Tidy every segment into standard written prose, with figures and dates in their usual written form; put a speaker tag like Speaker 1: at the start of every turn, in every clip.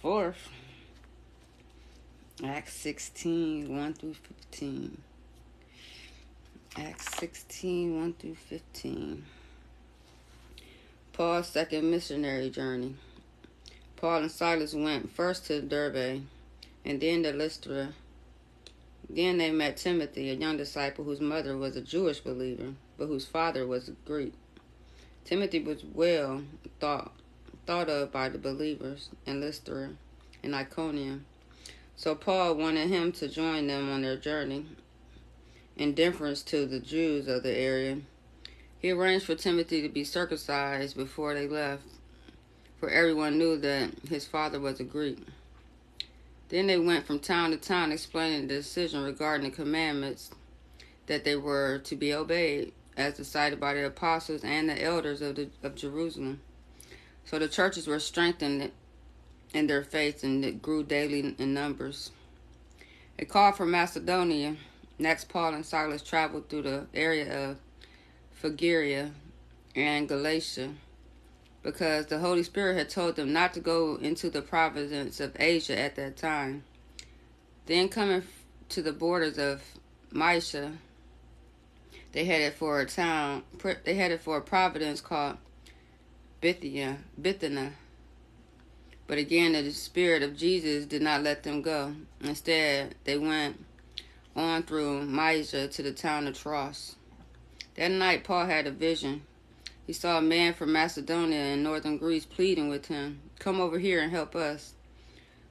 Speaker 1: 4th. Acts 16, 1 through 15. Acts 16, 1 through 15. Paul's second missionary journey. Paul and Silas went first to Derbe and then to Lystra. Then they met Timothy, a young disciple whose mother was a Jewish believer, but whose father was a Greek. Timothy was well thought of by the believers in Lystra and Iconium. So Paul wanted him to join them on their journey. In deference to the Jews of the area, he arranged for Timothy to be circumcised before they left, for everyone knew that his father was a Greek. Then they went from town to town explaining the decision regarding the commandments that they were to be obeyed, as decided by the apostles and the elders of Jerusalem. So the churches were strengthened in their faith, and it grew daily in numbers. A call from Macedonia. Next, Paul and Silas traveled through the area of Phrygia and Galatia, because the Holy Spirit had told them not to go into the province of Asia at that time. Then, coming to the borders of Mysia, they headed for a province called Bithynia. But again, the Spirit of Jesus did not let them go. Instead, they went on through Mysia to the town of Troas. That night, Paul had a vision. He saw a man from Macedonia in northern Greece pleading with him, "Come over here and help us."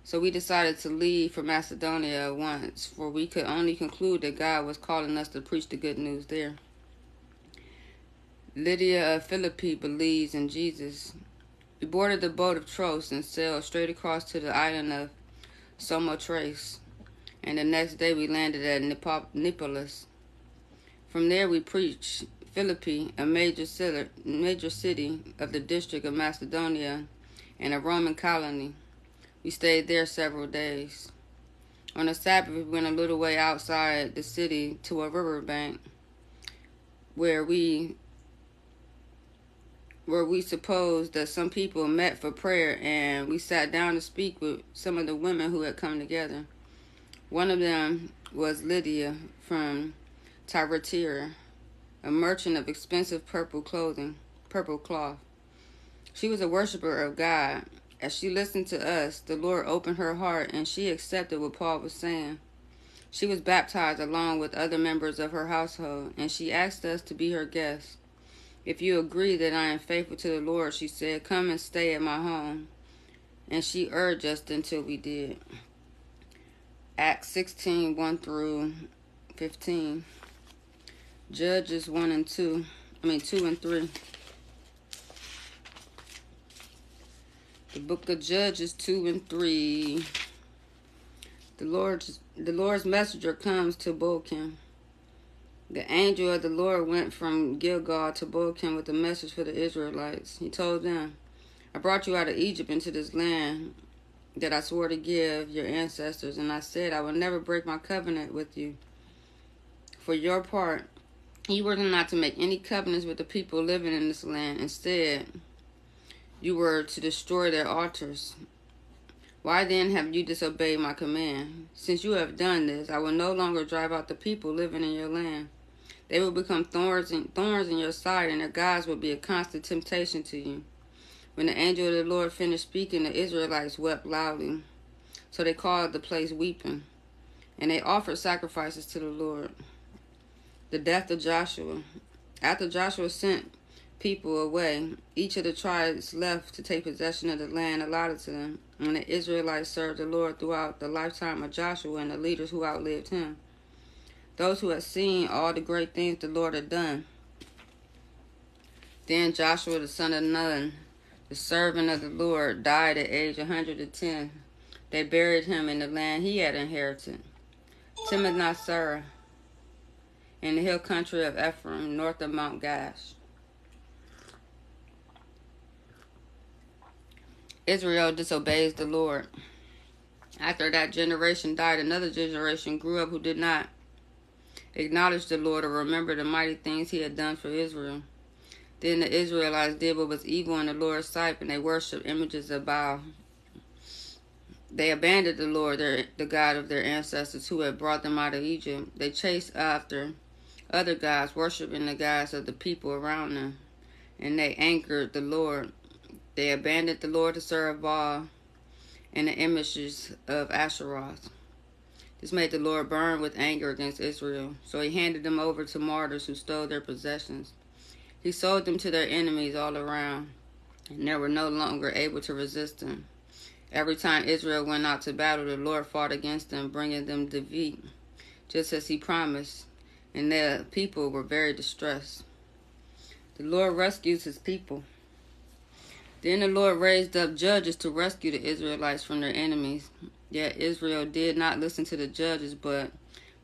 Speaker 1: So we decided to leave for Macedonia at once, for we could only conclude that God was calling us to preach the good news there. Lydia of Philippi believes in Jesus. We boarded the boat of Troas and sailed straight across to the island of Samothrace, and the next day we landed at Neapolis. From there we preached Philippi, a major city of the district of Macedonia and a Roman colony. We stayed there several days. On the Sabbath, we went a little way outside the city to a riverbank where we supposed that some people met for prayer, and we sat down to speak with some of the women who had come together. One of them was Lydia from Thyatira, a merchant of expensive purple cloth. She was a worshiper of God. As she listened to us, the Lord opened her heart, and she accepted what Paul was saying. She was baptized along with other members of her household, and she asked us to be her guests. "If you agree that I am faithful to the Lord," she said, "come and stay at my home." And she urged us until we did. Acts 16, 1 through 15. Judges 2 and 3. The book of Judges 2 and 3. The Lord's messenger comes to Bochim. The angel of the Lord went from Gilgal to Bochim with a message for the Israelites. He told them, "I brought you out of Egypt into this land that I swore to give your ancestors, and I said I will never break my covenant with you. For your part, you were not to make any covenants with the people living in this land. Instead, you were to destroy their altars. Why then have you disobeyed my command? Since you have done this, I will no longer drive out the people living in your land. They will become thorns in your side, and their gods will be a constant temptation to you." When the angel of the Lord finished speaking, the Israelites wept loudly. So they called the place Weeping, and they offered sacrifices to the Lord. The death of Joshua. After Joshua sent people away, each of the tribes left to take possession of the land allotted to them, and the Israelites served the Lord throughout the lifetime of Joshua and the leaders who outlived him, those who had seen all the great things the Lord had done. Then Joshua the son of Nun, the servant of the Lord, died at age 110. They buried him in the land he had inherited, Timnath-Serah, in the hill country of Ephraim, north of Mount Gash. Israel disobeys the Lord. After that generation died, another generation grew up who did not acknowledge the Lord or remember the mighty things he had done for Israel. Then the Israelites did what was evil in the Lord's sight, and they worshipped images of Baal. They abandoned the Lord, the God of their ancestors who had brought them out of Egypt. They chased after other gods, worshiping the gods of the people around them, and they angered the Lord. They abandoned the Lord to serve Baal and the images of Asheroth. This made the Lord burn with anger against Israel, so he handed them over to martyrs who stole their possessions. He sold them to their enemies all around, and they were no longer able to resist them. Every time Israel went out to battle, the Lord fought against them, bringing them defeat, just as he promised, and the people were very distressed. The Lord rescues his people. Then the Lord raised up judges to rescue the Israelites from their enemies. Yet Israel did not listen to the judges, but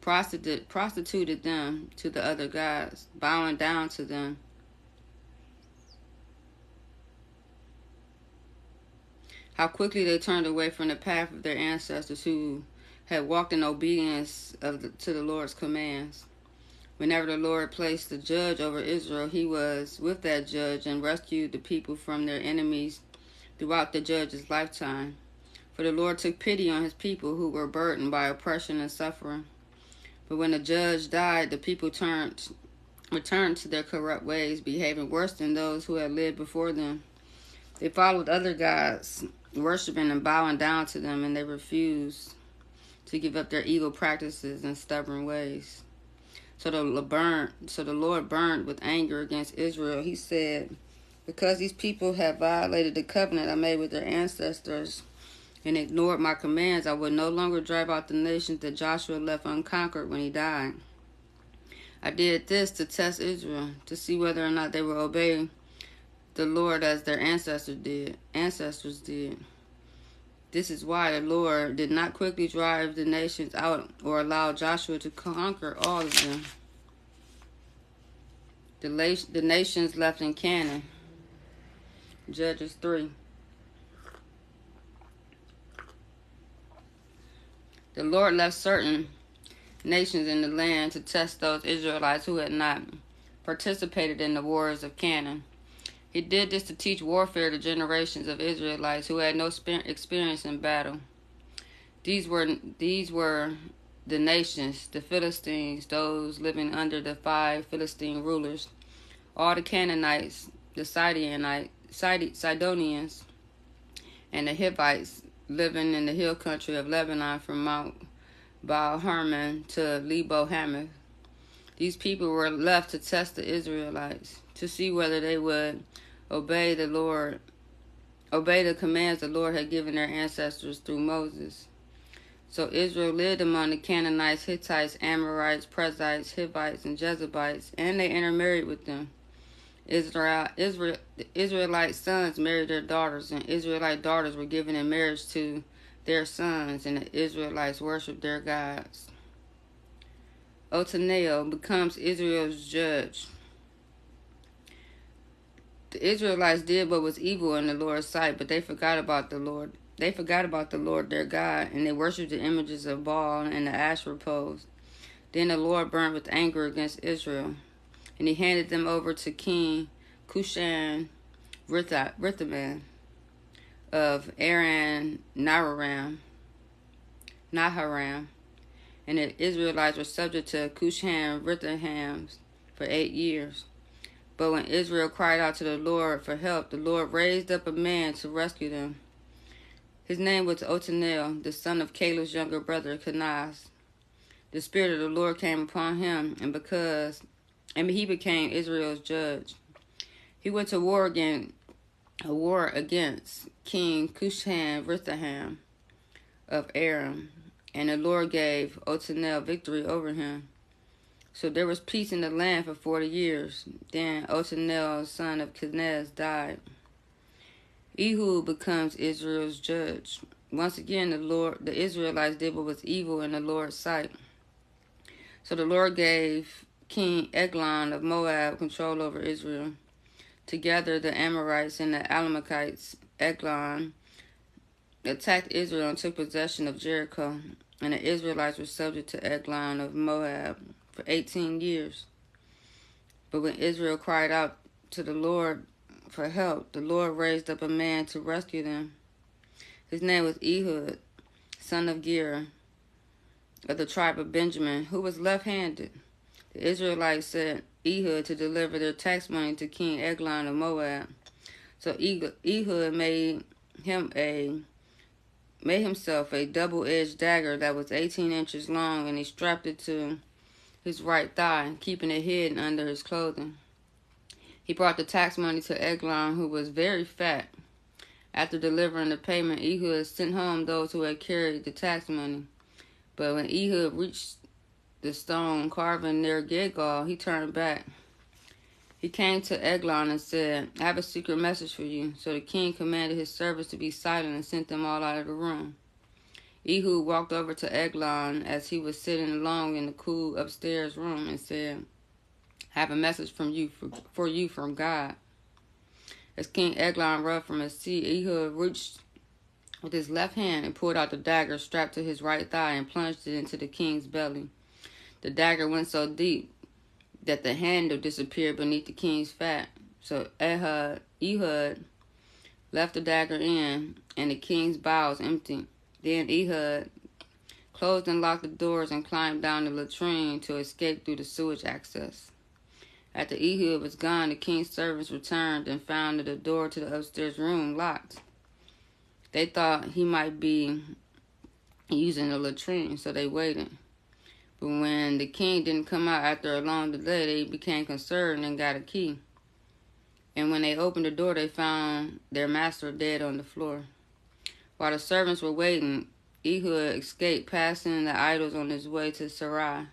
Speaker 1: prostituted them to the other gods, bowing down to them. How quickly they turned away from the path of their ancestors who had walked in obedience to the Lord's commands. Whenever the Lord placed a judge over Israel, he was with that judge and rescued the people from their enemies throughout the judge's lifetime. For the Lord took pity on his people who were burdened by oppression and suffering. But when the judge died, the people returned to their corrupt ways, behaving worse than those who had lived before them. They followed other gods, worshiping and bowing down to them, and they refused to give up their evil practices and stubborn ways. So the Lord burned with anger against Israel. He said, because these people have violated the covenant I made with their ancestors and ignored my commands, I will no longer drive out the nations that Joshua left unconquered when he died. I did this to test Israel, to see whether or not they will obey the Lord as their ancestors did. This is why the Lord did not quickly drive the nations out or allow Joshua to conquer all of them. The nations left in Canaan. Judges 3. The Lord left certain nations in the land to test those Israelites who had not participated in the wars of Canaan. He did this to teach warfare to generations of Israelites who had no experience in battle. These were the nations, the Philistines, those living under the 5 Philistine rulers, all the Canaanites, the Sidonians, and the Hivites living in the hill country of Lebanon from Mount Baal Hermon to Lebo Hamath. These people were left to test the Israelites, to see whether they would obey the commands the Lord had given their ancestors through Moses. So Israel lived among the Canaanites, Hittites, Amorites, Perizzites, Hivites, and Jebusites, and they intermarried with them. Israelite sons married their daughters, and Israelite daughters were given in marriage to their sons, and the Israelites worshipped their gods. Othniel becomes Israel's judge. The Israelites did what was evil in the Lord's sight, but they forgot about the Lord. They forgot about the Lord their God, and they worshipped the images of Baal and the Asherah poles. Then the Lord burned with anger against Israel, and he handed them over to King Cushan Rithman of Aram Naharaim, and the Israelites were subject to Cushan Rithman for 8 years. But when Israel cried out to the Lord for help, the Lord raised up a man to rescue them. His name was Othniel, the son of Caleb's younger brother, Kenaz. The Spirit of the Lord came upon him, and he became Israel's judge. He went to war against King Cushan Rithman of Aram, and the Lord gave Othniel victory over him. So there was peace in the land for 40 years. Then Othniel, son of Kenaz, died. Ehud becomes Israel's judge. Once again, the Israelites did what was evil in the Lord's sight. So the Lord gave King Eglon of Moab control over Israel. Together, the Amorites and the Amalekites, Eglon, attacked Israel and took possession of Jericho, and the Israelites were subject to Eglon of Moab for 18 years. But when Israel cried out to the Lord for help, the Lord raised up a man to rescue them. His name was Ehud. son of Gera, of the tribe of Benjamin, who was left-handed. The Israelites sent Ehud to deliver their tax money to King Eglon of Moab. So Ehud made himself a double-edged dagger that was 18 inches long, and he strapped it to his right thigh, keeping it hidden under his clothing. He brought the tax money to Eglon, who was very fat. After delivering the payment, Ehud sent home those who had carried the tax money. But when Ehud reached the stone carving near Gilgal, he turned back. He came to Eglon and said, "I have a secret message for you." So the king commanded his servants to be silent and sent them all out of the room. Ehud walked over to Eglon as he was sitting alone in the cool upstairs room and said, "I have a message for you from God." As King Eglon rose from his seat, Ehud reached with his left hand and pulled out the dagger strapped to his right thigh and plunged it into the king's belly. The dagger went so deep that the handle disappeared beneath the king's fat. So Ehud left the dagger in, and the king's bowels emptied. Then Ehud closed and locked the doors and climbed down the latrine to escape through the sewage access. After Ehud was gone, the king's servants returned and found the door to the upstairs room locked. They thought he might be using the latrine, so they waited. But when the king didn't come out after a long delay, they became concerned and got a key. And when they opened the door, they found their master dead on the floor. While the servants were waiting, Ehud escaped, passing the idols on his way to Sarai.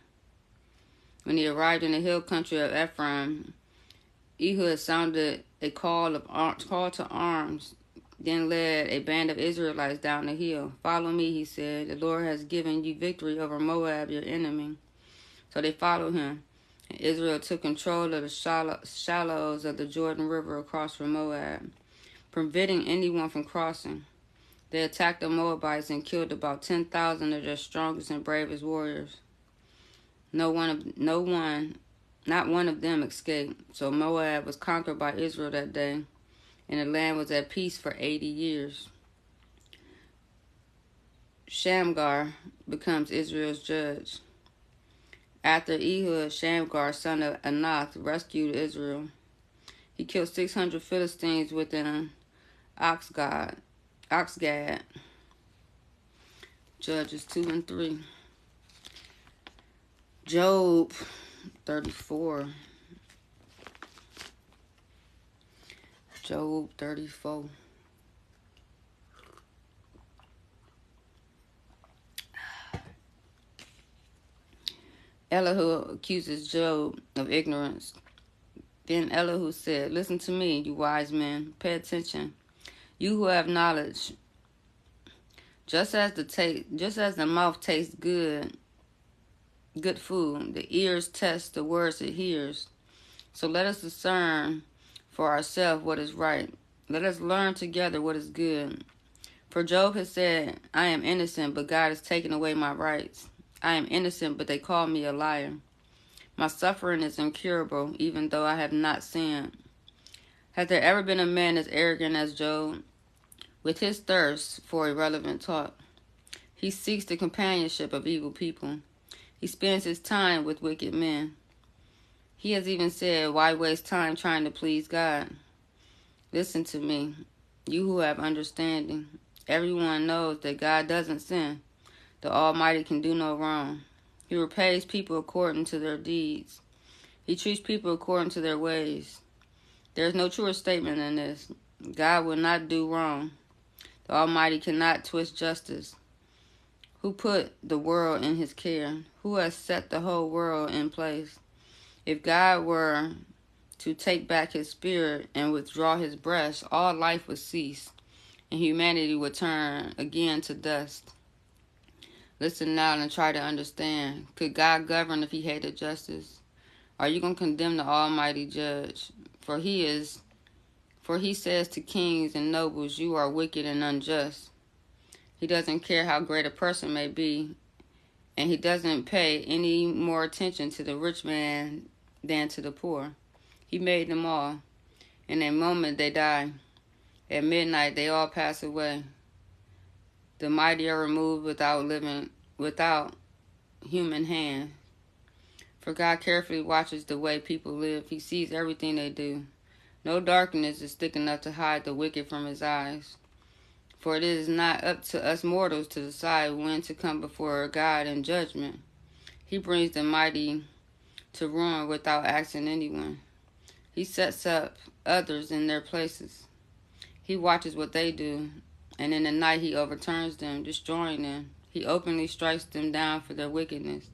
Speaker 1: When he arrived in the hill country of Ephraim, Ehud sounded a call to arms, then led a band of Israelites down the hill. "Follow me," he said. "The Lord has given you victory over Moab, your enemy." So they followed him, and Israel took control of the shallows of the Jordan River across from Moab, preventing anyone from crossing. They attacked the Moabites and killed about 10,000 of their strongest and bravest warriors. Not one of them escaped. So Moab was conquered by Israel that day, and the land was at peace for 80 years. Shamgar becomes Israel's judge. After Ehud, Shamgar, son of Anath, rescued Israel. He killed 600 Philistines within Oxgad. Judges 2 and 3. Job 34. Job 34. Elihu accuses Job of ignorance. Then Elihu said, "Listen to me, you wise men. Pay attention, you who have knowledge. Just as the mouth tastes good food, the ears test the words it hears. So let us discern for ourselves what is right. Let us learn together what is good. For Job has said, 'I am innocent, but God has taken away my rights. I am innocent, but they call me a liar. My suffering is incurable, even though I have not sinned.' Has there ever been a man as arrogant as Job? With his thirst for irrelevant talk, he seeks the companionship of evil people. He spends his time with wicked men. He has even said, 'Why waste time trying to please God?' Listen to me, you who have understanding. Everyone knows that God doesn't sin. The Almighty can do no wrong. He repays people according to their deeds. He treats people according to their ways. There is no truer statement than this. God will not do wrong. The Almighty cannot twist justice. Who put the world in his care? Who has set the whole world in place? If God were to take back his spirit and withdraw his breath, all life would cease, and humanity would turn again to dust. Listen now and try to understand. Could God govern if he hated justice? Are you going to condemn the Almighty Judge? For he says to kings and nobles, 'You are wicked and unjust.' He doesn't care how great a person may be, and he doesn't pay any more attention to the rich man than to the poor. He made them all. In a moment they die. At midnight they all pass away. The mighty are removed without human hand. For God carefully watches the way people live. He sees everything they do. No darkness is thick enough to hide the wicked from his eyes. For it is not up to us mortals to decide when to come before God in judgment. He brings the mighty to ruin without asking anyone. He sets up others in their places. He watches what they do, and in the night he overturns them, destroying them. He openly strikes them down for their wickedness.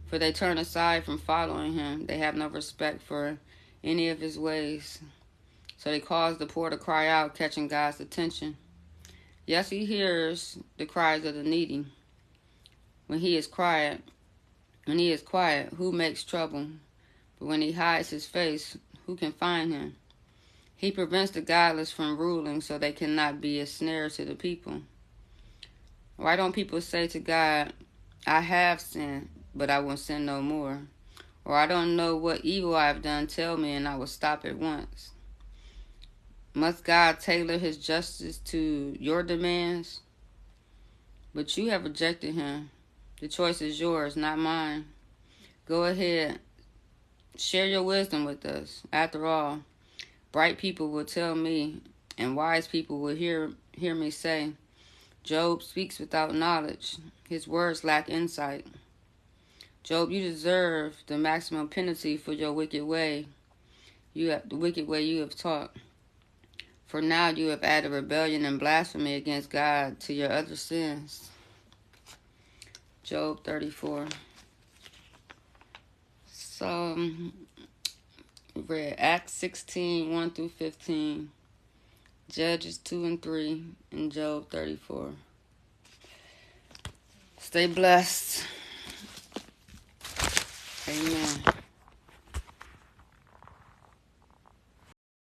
Speaker 1: For they turn aside from following him. They have no respect for any of his ways. So they cause the poor to cry out, catching God's attention. Yes, he hears the cries of the needy. When he is quiet, who makes trouble? But when he hides his face, who can find him? He prevents the godless from ruling so they cannot be a snare to the people. Why don't people say to God, I have sinned, but I will sin no more? Or I don't know what evil I have done, tell me, and I will stop at once. Must God tailor his justice to your demands? But you have rejected him. The choice is yours, not mine. Go ahead. Share your wisdom with us. After all, bright people will tell me, and wise people will hear me say, Job speaks without knowledge. His words lack insight. Job, you deserve the maximum penalty for your wicked way. The wicked way you have taught. For now you have added rebellion and blasphemy against God to your other sins. Job 34. So, we read Acts 16, 1 through 15, Judges 2 and 3, and Job 34. Stay blessed. Amen.